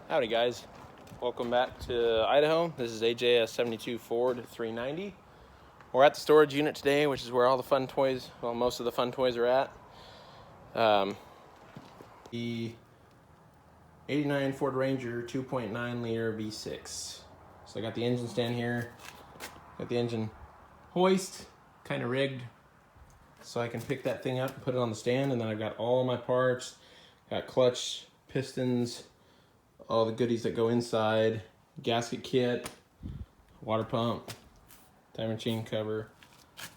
Howdy guys, welcome back to Idaho. This is AJ, a 72 Ford 390. We're at the storage unit today, which is where all the fun toys, well, most of the fun toys are at. The 89 Ford Ranger 2.9 liter V6. So I got the engine stand here, got the engine hoist, kind of rigged so I can pick that thing up and put it on the stand, and then I've got all my parts, got clutch, pistons, all the goodies that go inside, gasket kit, water pump, timing chain cover,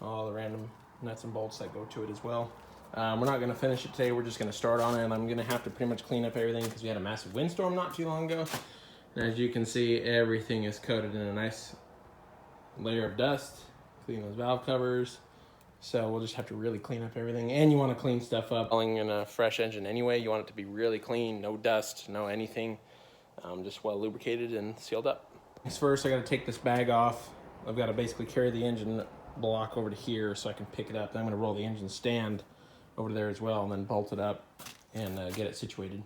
all the random nuts and bolts that go to it as well. We're not gonna finish it today, we're just gonna start on it, and I'm gonna have to pretty much clean up everything because we had a massive windstorm not too long ago. And as you can see, everything is coated in a nice layer of dust, clean those valve covers. So we'll just have to really clean up everything. And you wanna clean stuff up. In a fresh engine anyway, you want it to be really clean, no dust, no anything. Just well lubricated and sealed up. First, I got to take this bag off. I've got to basically carry the engine block over to here so I can pick it up. Then I'm going to roll the engine stand over there as well and then bolt it up and get it situated.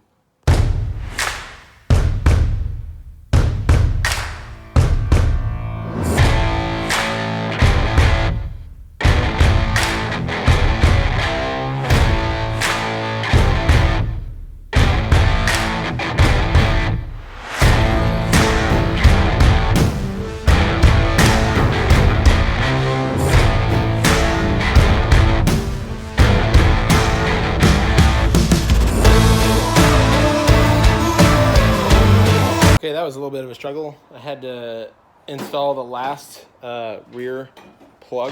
Okay, that was a little bit of a struggle. I had to install the last rear plug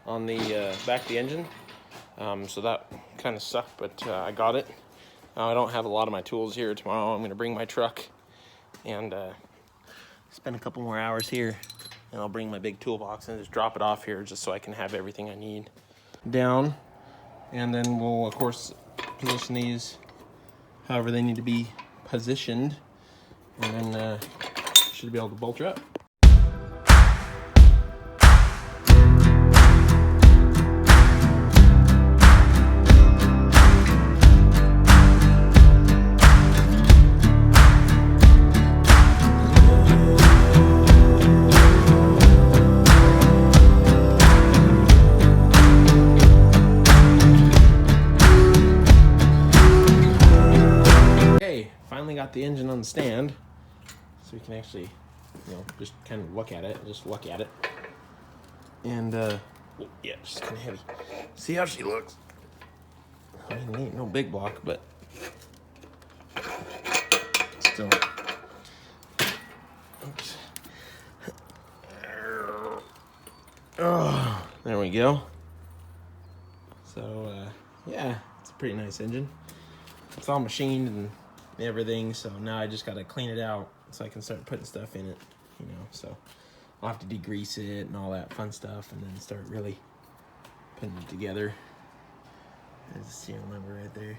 on the back of the engine. So that kind of sucked, but I got it. I don't have a lot of my tools here tomorrow. I'm going to bring my truck and spend a couple more hours here. And I'll bring my big toolbox and just drop it off here just so I can have everything I need down. And then we'll, of course, position these however they need to be positioned. And then should be able to bolt her up. Okay, finally got the engine on the stand. So we can actually, just kind of look at it. And, yeah, she's kind of heavy. See how she looks? I mean, it ain't no big block, but still. Oops. Oh, there we go. So, yeah, it's a pretty nice engine. It's all machined and everything, so now I just got to clean it out so I can start putting stuff in it, so I'll have to degrease it and all that fun stuff and then start really putting it together. There's the serial number right there.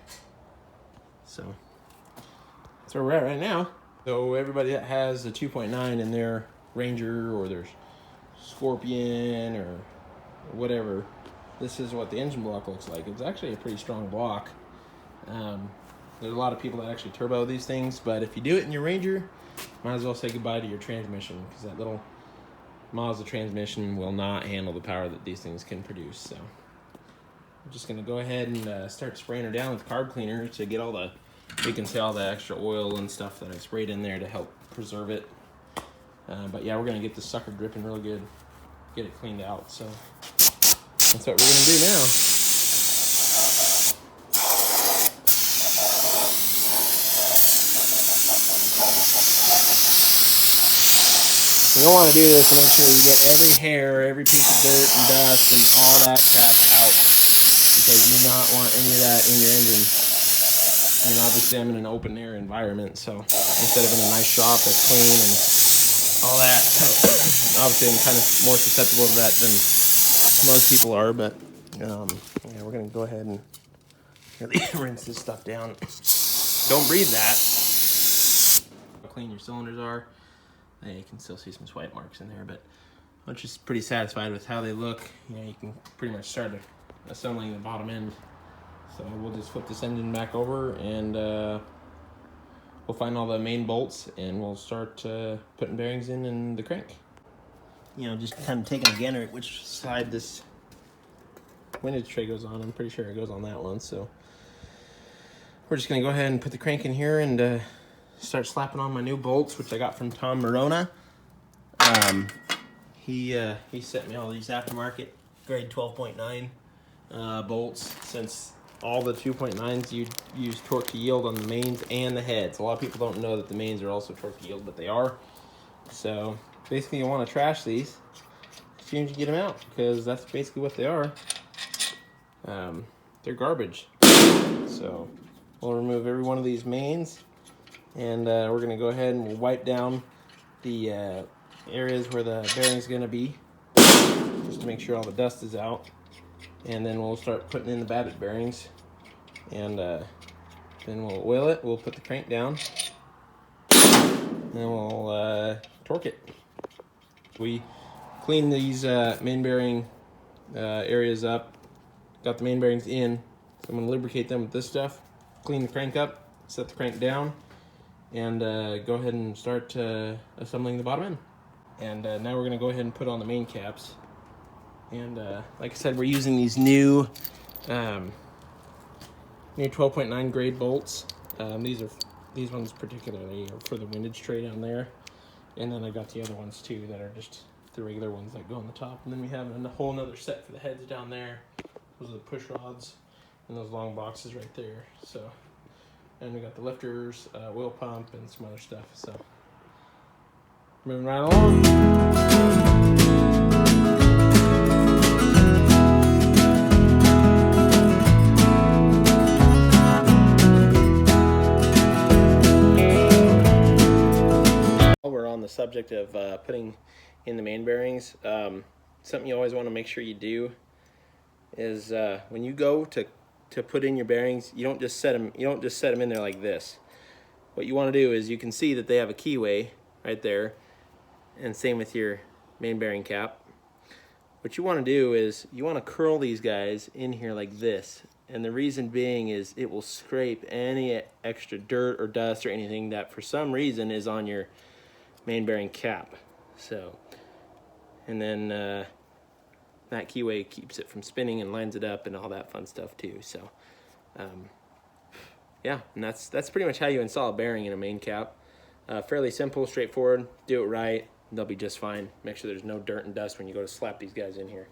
So that's where we're at right now. So everybody that has a 2.9 in their Ranger or their Scorpion or whatever, this is what the engine block looks like. It's actually a pretty strong block. There's a lot of people that actually turbo these things, but if you do it in your Ranger, might as well say goodbye to your transmission, because that little Mazda transmission will not handle the power that these things can produce. So I'm just going to go ahead and start spraying her down with carb cleaner to get all the, you can see all the extra oil and stuff that I sprayed in there to help preserve it. But yeah, we're going to get this sucker dripping really good, get it cleaned out. So that's what we're going to do now. You don't want to do this and make sure you get every hair, every piece of dirt and dust and all that crap out, because you do not want any of that in your engine. I mean, obviously I'm in an open air environment, so instead of in a nice shop that's clean and all that, obviously I'm kind of more susceptible to that than most people are, but yeah, we're going to go ahead and really rinse this stuff down. Don't breathe that. How clean your cylinders are. You can still see some swipe marks in there, but I'm just pretty satisfied with how they look. You can pretty much start assembling the bottom end. So we'll just flip this engine back over and we'll find all the main bolts and we'll start putting bearings in the crank. You know, just kind of taking a gander at which side this windage tray goes on. I'm pretty sure it goes on that one, so we're just gonna go ahead and put the crank in here and start slapping on my new bolts, which I got from Tom Morona. He sent me all these aftermarket grade 12.9 bolts, since all the 2.9s you use torque to yield on the mains and the heads. A lot of people don't know that the mains are also torque to yield, but they are. So basically you want to trash these as soon as you get them out, because that's basically what they are. They're garbage. So we'll remove every one of these mains, and we're going to go ahead and we'll wipe down the areas where the bearing's going to be, just to make sure all the dust is out. And then we'll start putting in the batted bearings, and then we'll oil it. We'll put the crank down, and then we'll torque it. We clean these main bearing areas up. Got the main bearings in, so I'm going to lubricate them with this stuff, clean the crank up, set the crank down, and go ahead and start assembling the bottom end. And now we're going to go ahead and put on the main caps. And like I said, we're using these new 12.9 grade bolts. These ones particularly are for the windage tray down there, and then I got the other ones too that are just the regular ones that go on the top. And then we have a whole another set for the heads down there. Those are the push rods and those long boxes right there. So, and we got the lifters, wheel pump, and some other stuff. So, moving right along. We're on the subject of putting in the main bearings. Something you always want to make sure you do is when you go to put in your bearings, you don't just set them in there like this. What you want to do is, you can see that they have a keyway right there, and same with your main bearing cap. What you want to do is you want to curl these guys in here like this, and the reason being is it will scrape any extra dirt or dust or anything that for some reason is on your main bearing cap. So, and then that keyway keeps it from spinning and lines it up and all that fun stuff too. So yeah, and that's pretty much how you install a bearing in a main cap. Fairly simple, straightforward. Do it right, they'll be just fine. Make sure there's no dirt and dust when you go to slap these guys in here.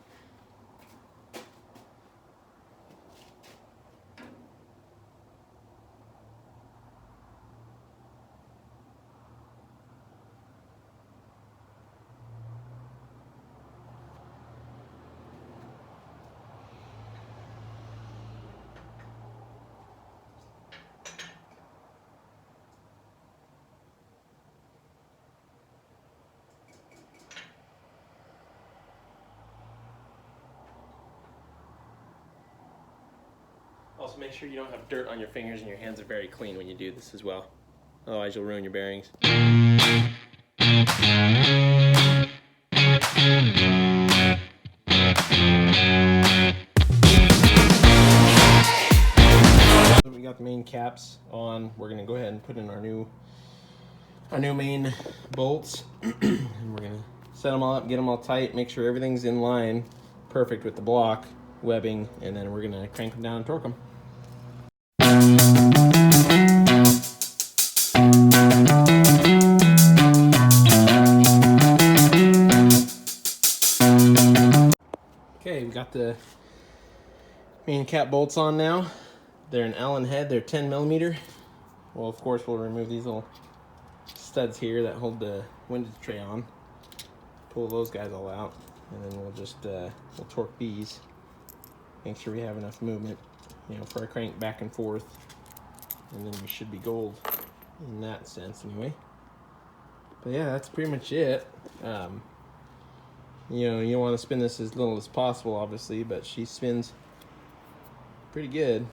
Also, make sure you don't have dirt on your fingers and your hands are very clean when you do this as well. Otherwise, you'll ruin your bearings. We got the main caps on. We're gonna go ahead and put in our new main bolts, and we're gonna set them all up, get them all tight, make sure everything's in line, perfect with the block webbing, and then we're gonna crank them down and torque them. Okay, we got the main cap bolts on now. They're an Allen head, they're 10 millimeter. Well, of course, we'll remove these little studs here that hold the windage tray on. Pull those guys all out, and then we'll just we'll torque these. Make sure we have enough movement, you know, for our crank back and forth, and then we should be gold in that sense, anyway. But yeah, that's pretty much it. You know, you want to spin this as little as possible, obviously, but she spins pretty good.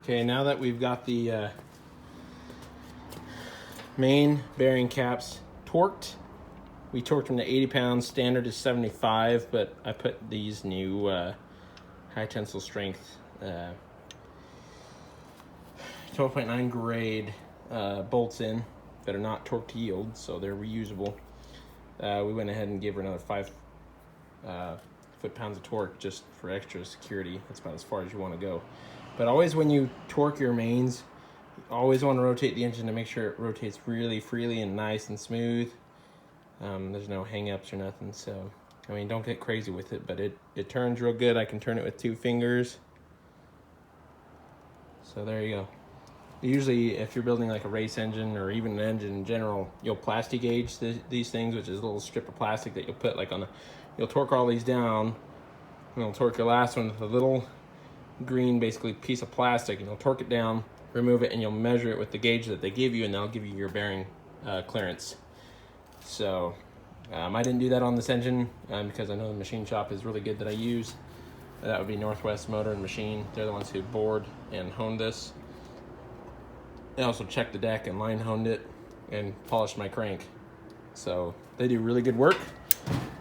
Okay, now that we've got the main bearing caps torqued, we torqued them to 80 pounds. Standard is 75, but I put these new high tensile strength 12.9 grade bolts in that are not torque to yield, so they're reusable. We went ahead and gave her another 5 foot-pounds of torque just for extra security. That's about as far as you want to go. But always when you torque your mains, you always want to rotate the engine to make sure it rotates really freely and nice and smooth. There's no hang-ups or nothing, so I mean, don't get crazy with it, but it turns real good. I can turn it with 2 fingers. So there you go. Usually if you're building like a race engine or even an engine in general, you'll plastic gauge these things, which is a little strip of plastic that you'll put like you'll torque all these down, and you'll torque your last one with a little green basically piece of plastic, and you'll torque it down, remove it, and you'll measure it with the gauge that they give you, and they'll give you your bearing clearance. So I didn't do that on this engine because I know the machine shop is really good that I use. That would be Northwest Motor and Machine. They're the ones who bored and honed this. They also checked the deck and line honed it and polished my crank. So they do really good work,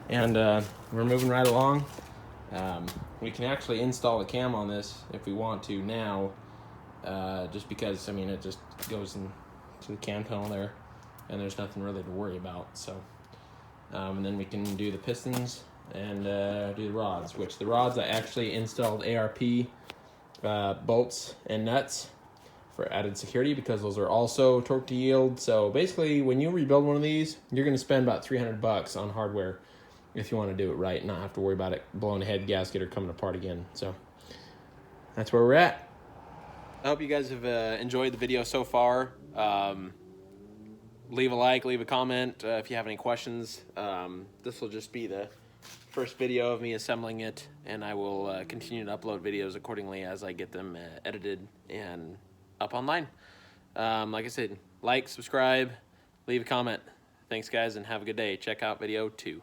and we're moving right along. We can actually install the cam on this if we want to now, just because, I mean, it just goes into the cam tunnel there, and there's nothing really to worry about. So, and then we can do the pistons and do the rods, which the rods I actually installed ARP bolts and nuts for added security because those are also torque to yield. So basically, when you rebuild one of these, you're going to spend about $300 on hardware if you want to do it right and not have to worry about it blowing a head gasket or coming apart again. So that's where we're at. I hope you guys have enjoyed the video so far. Leave a like, leave a comment if you have any questions. This will just be the first video of me assembling it, and I will continue to upload videos accordingly as I get them edited and up online. Like I said, like, subscribe, leave a comment. Thanks, guys, and have a good day. Check out video 2.